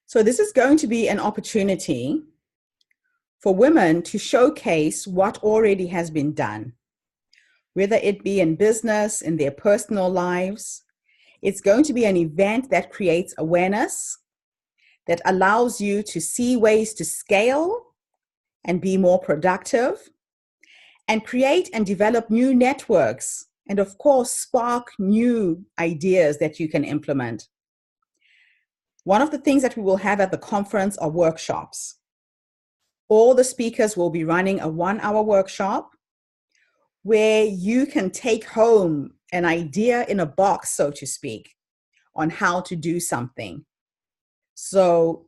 So this is going to be an opportunity for women to showcase what already has been done, whether it be in business, in their personal lives. It's going to be an event that creates awareness, that allows you to see ways to scale and be more productive, and create and develop new networks, and of course, spark new ideas that you can implement. One of the things that we will have at the conference are workshops. All the speakers will be running a 1-hour workshop where you can take home an idea in a box, so to speak, on how to do something. So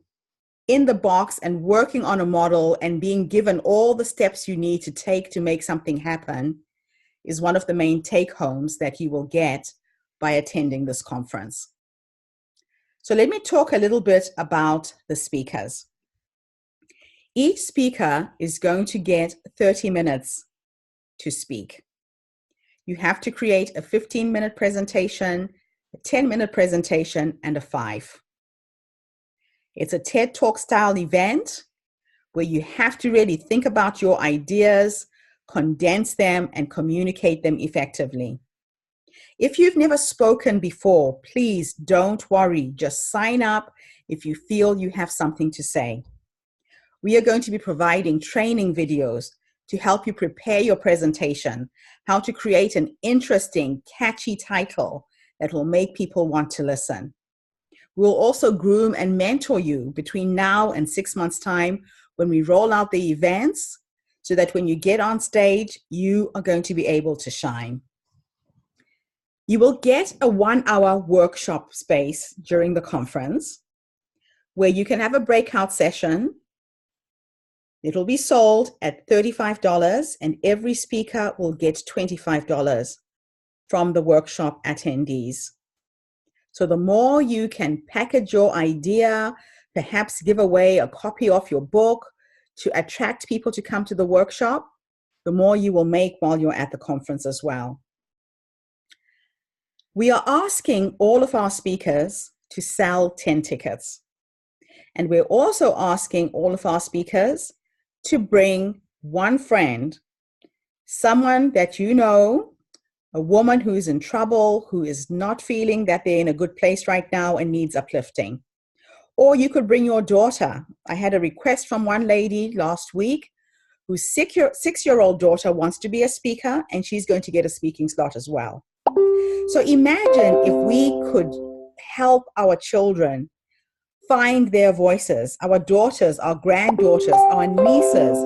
in the box and working on a model and being given all the steps you need to take to make something happen is one of the main take homes that you will get by attending this conference. So let me talk a little bit about the speakers. Each speaker is going to get 30 minutes to speak. You have to create a 15-minute presentation, a 10-minute presentation, and a 5. It's a TED Talk style event where you have to really think about your ideas, condense them, and communicate them effectively. If you've never spoken before, please don't worry. Just sign up if you feel you have something to say. We are going to be providing training videos to help you prepare your presentation, how to create an interesting, catchy title that will make people want to listen. We'll also groom and mentor you between now and 6 months' time when we roll out the events, so that when you get on stage, you are going to be able to shine. You will get a 1-hour workshop space during the conference where you can have a breakout session. It'll be sold at $35 and every speaker will get $25 from the workshop attendees. So the more you can package your idea, perhaps give away a copy of your book to attract people to come to the workshop, the more you will make while you're at the conference as well. We are asking all of our speakers to sell 10 tickets. And we're also asking all of our speakers to bring one friend, someone that you know, a woman who is in trouble, who is not feeling that they're in a good place right now and needs uplifting. Or you could bring your daughter. I had a request from one lady last week whose 6-year-old daughter wants to be a speaker, and she's going to get a speaking slot as well. So imagine if we could help our children find their voices, our daughters, our granddaughters, our nieces,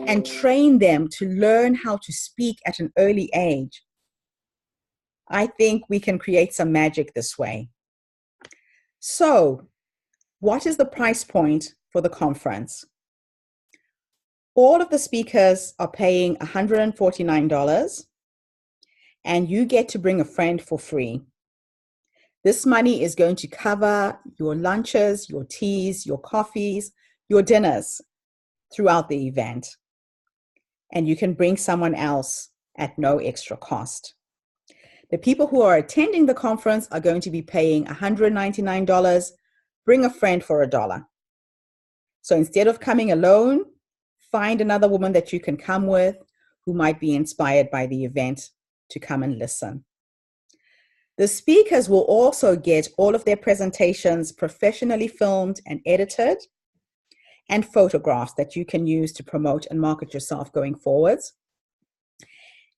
and train them to learn how to speak at an early age. I think we can create some magic this way. So, what is the price point for the conference? All of the speakers are paying $149, and you get to bring a friend for free. This money is going to cover your lunches, your teas, your coffees, your dinners throughout the event. And you can bring someone else at no extra cost. The people who are attending the conference are going to be paying $199. Bring a friend for $1. So instead of coming alone, find another woman that you can come with who might be inspired by the event to come and listen. The speakers will also get all of their presentations professionally filmed and edited, and photographs that you can use to promote and market yourself going forwards.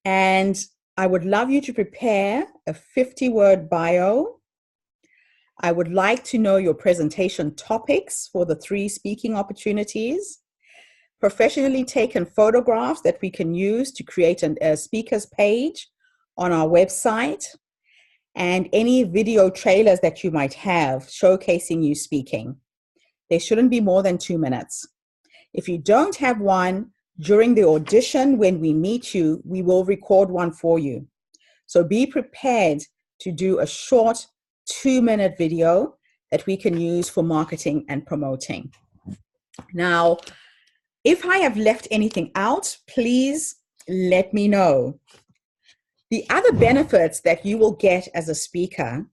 And I would love you to prepare a 50-word bio. I would like to know your presentation topics for the 3 speaking opportunities, professionally taken photographs that we can use to create a speaker's page on our website, and any video trailers that you might have showcasing you speaking. They shouldn't be more than 2 minutes. If you don't have one, during the audition, when we meet you, we will record one for you. So be prepared to do a short 2-minute video that we can use for marketing and promoting. Now, if I have left anything out, please let me know. The other benefits that you will get as a speaker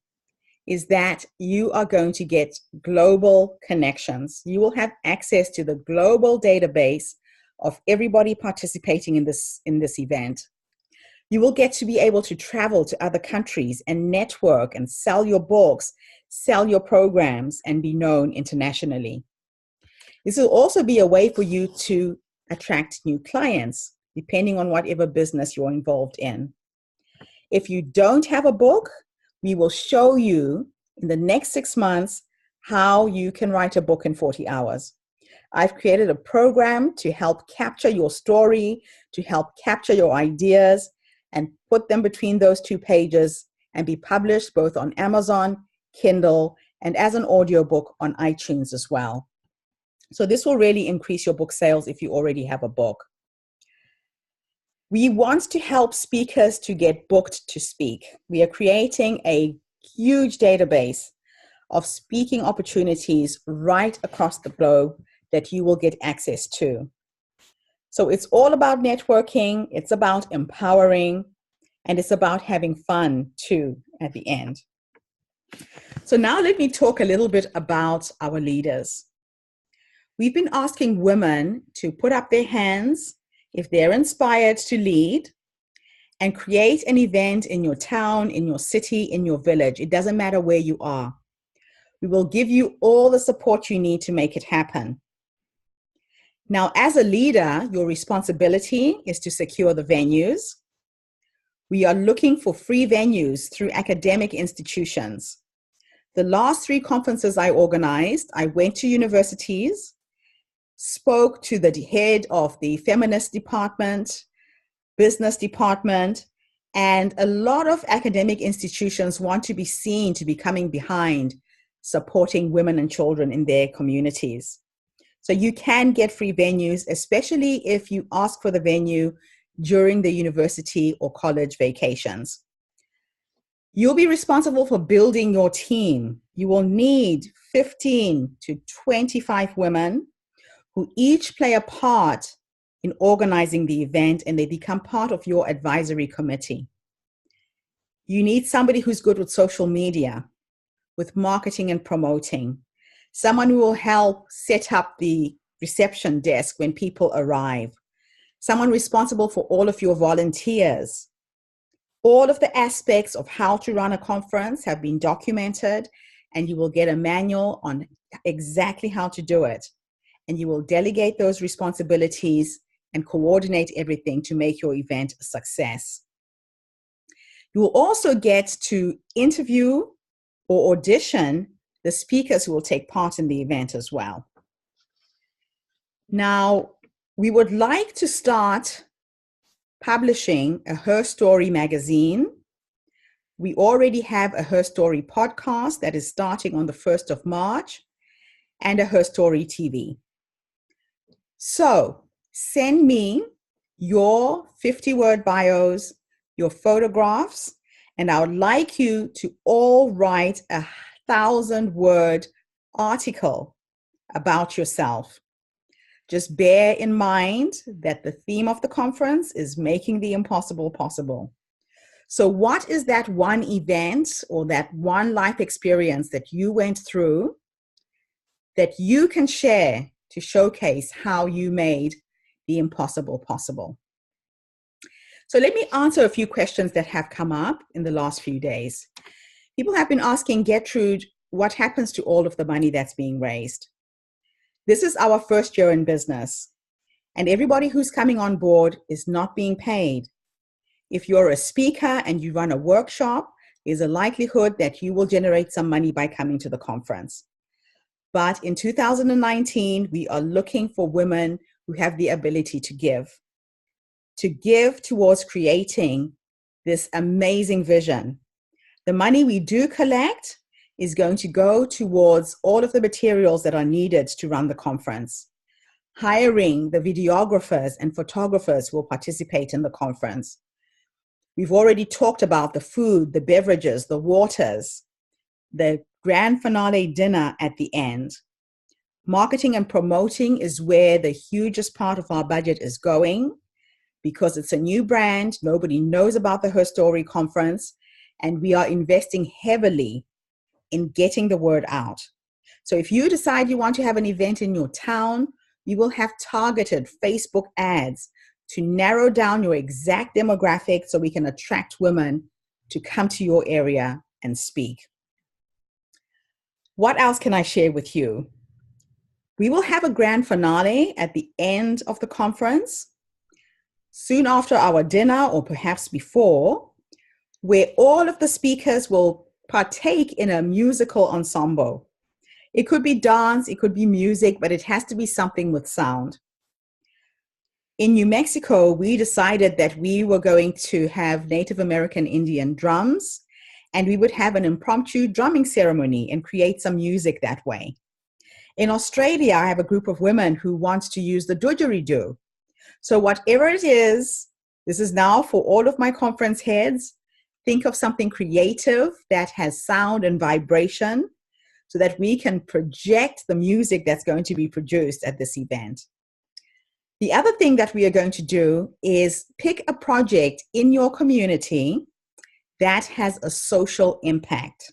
is that you are going to get global connections. You will have access to the global database of everybody participating in this event. You will get to be able to travel to other countries and network and sell your books, sell your programs, and be known internationally. This will also be a way for you to attract new clients, depending on whatever business you're involved in. If you don't have a book, we will show you in the next 6 months how you can write a book in 40 hours. I've created a program to help capture your story, to help capture your ideas, and put them between those 2 pages and be published both on Amazon, Kindle, and as an audiobook on iTunes as well. So this will really increase your book sales if you already have a book. We want to help speakers to get booked to speak. We are creating a huge database of speaking opportunities right across the globe that you will get access to. So it's all about networking, it's about empowering, and it's about having fun too at the end. So now let me talk a little bit about our leaders. We've been asking women to put up their hands if they're inspired to lead and create an event in your town, in your city, in your village. It doesn't matter where you are. We will give you all the support you need to make it happen. Now, as a leader, your responsibility is to secure the venues. We are looking for free venues through academic institutions. The last 3 conferences I organized, I went to universities, spoke to the head of the feminist department, business department, and a lot of academic institutions want to be seen to be coming behind supporting women and children in their communities. So you can get free venues, especially if you ask for the venue during the university or college vacations. You'll be responsible for building your team. You will need 15 to 25 women who each play a part in organizing the event, and they become part of your advisory committee. You need somebody who's good with social media, with marketing and promoting, someone who will help set up the reception desk when people arrive, someone responsible for all of your volunteers. All of the aspects of how to run a conference have been documented, and you will get a manual on exactly how to do it. And you will delegate those responsibilities and coordinate everything to make your event a success. You will also get to interview or audition the speakers who will take part in the event as well. Now, we would like to start publishing a Her Story magazine. We already have a Her Story podcast that is starting on the 1st of March and a Her Story TV. So send me your 50-word bios, your photographs, and I would like you to all write a 1,000-word article about yourself. Just bear in mind that the theme of the conference is making the impossible possible. So what is that one event or that one life experience that you went through that you can share to showcase how you made the impossible possible? So let me answer a few questions that have come up in the last few days. People have been asking Gertrude, what happens to all of the money that's being raised? This is our first year in business, and everybody who's coming on board is not being paid. If you're a speaker and you run a workshop, there's a likelihood that you will generate some money by coming to the conference. But in 2019, we are looking for women who have the ability to give towards creating this amazing vision. The money we do collect is going to go towards all of the materials that are needed to run the conference, hiring the videographers and photographers who will participate in the conference. We've already talked about the food, the beverages, the waters, the grand finale dinner at the end. Marketing and promoting is where the hugest part of our budget is going because it's a new brand. Nobody knows about the Her Story conference, and we are investing heavily in getting the word out. So if you decide you want to have an event in your town, you will have targeted Facebook ads to narrow down your exact demographic so we can attract women to come to your area and speak. What else can I share with you? We will have a grand finale at the end of the conference, soon after our dinner or perhaps before, where all of the speakers will partake in a musical ensemble. It could be dance, it could be music, but it has to be something with sound. In New Mexico, we decided that we were going to have Native American Indian drums, and we would have an impromptu drumming ceremony and create some music that way. In Australia, I have a group of women who wants to use the didgeridoo. So whatever it is, this is now for all of my conference heads, think of something creative that has sound and vibration so that we can project the music that's going to be produced at this event. The other thing that we are going to do is pick a project in your community that has a social impact.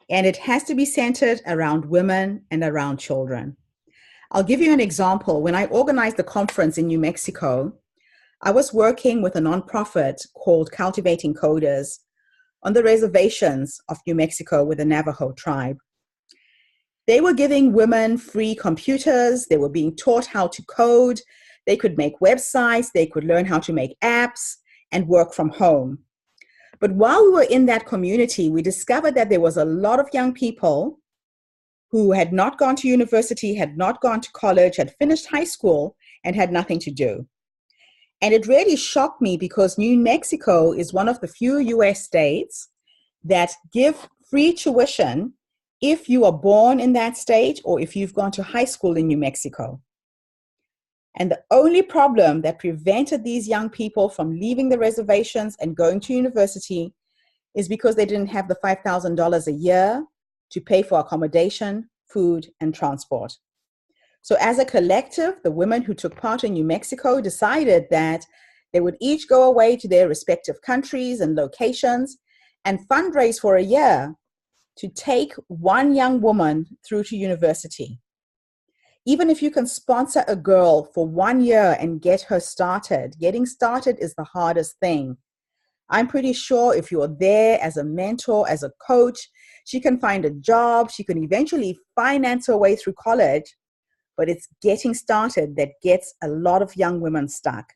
And it has to be centered around women and around children. I'll give you an example. When I organized the conference in New Mexico, I was working with a nonprofit called Cultivating Coders on the reservations of New Mexico with the Navajo tribe. They were giving women free computers. They were being taught how to code. They could make websites. They could learn how to make apps and work from home. But while we were in that community, we discovered that there was a lot of young people who had not gone to university, had not gone to college, had finished high school, and had nothing to do. And it really shocked me because New Mexico is one of the few US states that give free tuition if you are born in that state or if you've gone to high school in New Mexico. And the only problem that prevented these young people from leaving the reservations and going to university is because they didn't have the $5,000 a year to pay for accommodation, food, and transport. So as a collective, the women who took part in New Mexico decided that they would each go away to their respective countries and locations and fundraise for a year to take one young woman through to university. Even if you can sponsor a girl for 1 year and get her started, getting started is the hardest thing. I'm pretty sure if you're there as a mentor, as a coach, she can find a job, she can eventually finance her way through college, but it's getting started that gets a lot of young women stuck.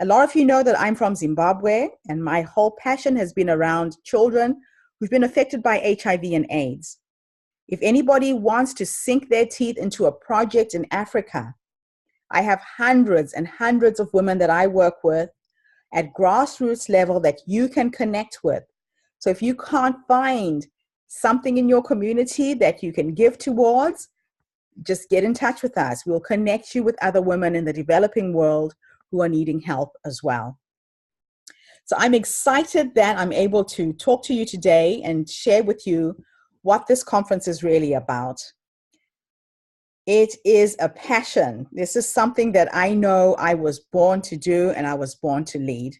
A lot of you know that I'm from Zimbabwe, and my whole passion has been around children who've been affected by HIV and AIDS. If anybody wants to sink their teeth into a project in Africa, I have hundreds and hundreds of women that I work with at grassroots level that you can connect with. So if you can't find something in your community that you can give towards, just get in touch with us. We'll connect you with other women in the developing world who are needing help as well. So I'm excited that I'm able to talk to you today and share with you what this conference is really about. It is a passion. This is something that I know I was born to do and I was born to lead.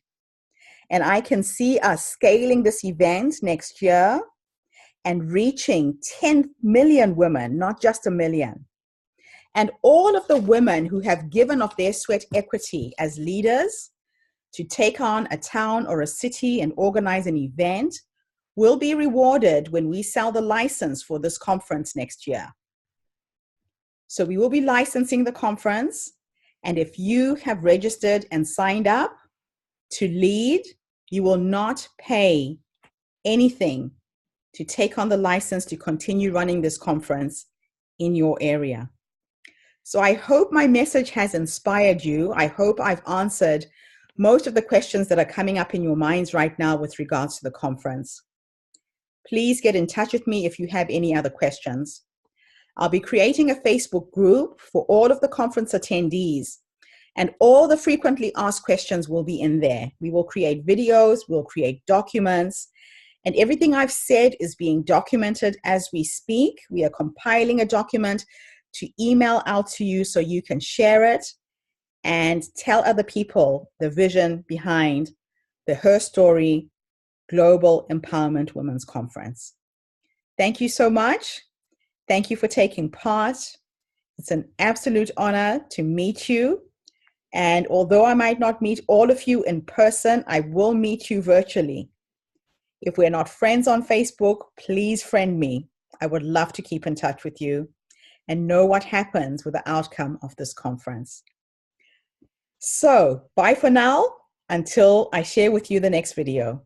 And I can see us scaling this event next year and reaching 10 million women, not just a million. And all of the women who have given of their sweat equity as leaders to take on a town or a city and organize an event will be rewarded when we sell the license for this conference next year. So we will be licensing the conference. And if you have registered and signed up to lead, you will not pay anything to take on the license to continue running this conference in your area. So I hope my message has inspired you. I hope I've answered most of the questions that are coming up in your minds right now with regards to the conference. Please get in touch with me if you have any other questions. I'll be creating a Facebook group for all of the conference attendees, and all the frequently asked questions will be in there. We will create videos, we'll create documents, and everything I've said is being documented as we speak. We are compiling a document to email out to you so you can share it and tell other people the vision behind the Her Story Global Empowerment Women's Conference. Thank you so much. Thank you for taking part. It's an absolute honor to meet you. And although I might not meet all of you in person, I will meet you virtually. If we're not friends on Facebook, please friend me. I would love to keep in touch with you and know what happens with the outcome of this conference. So, bye for now, until I share with you the next video.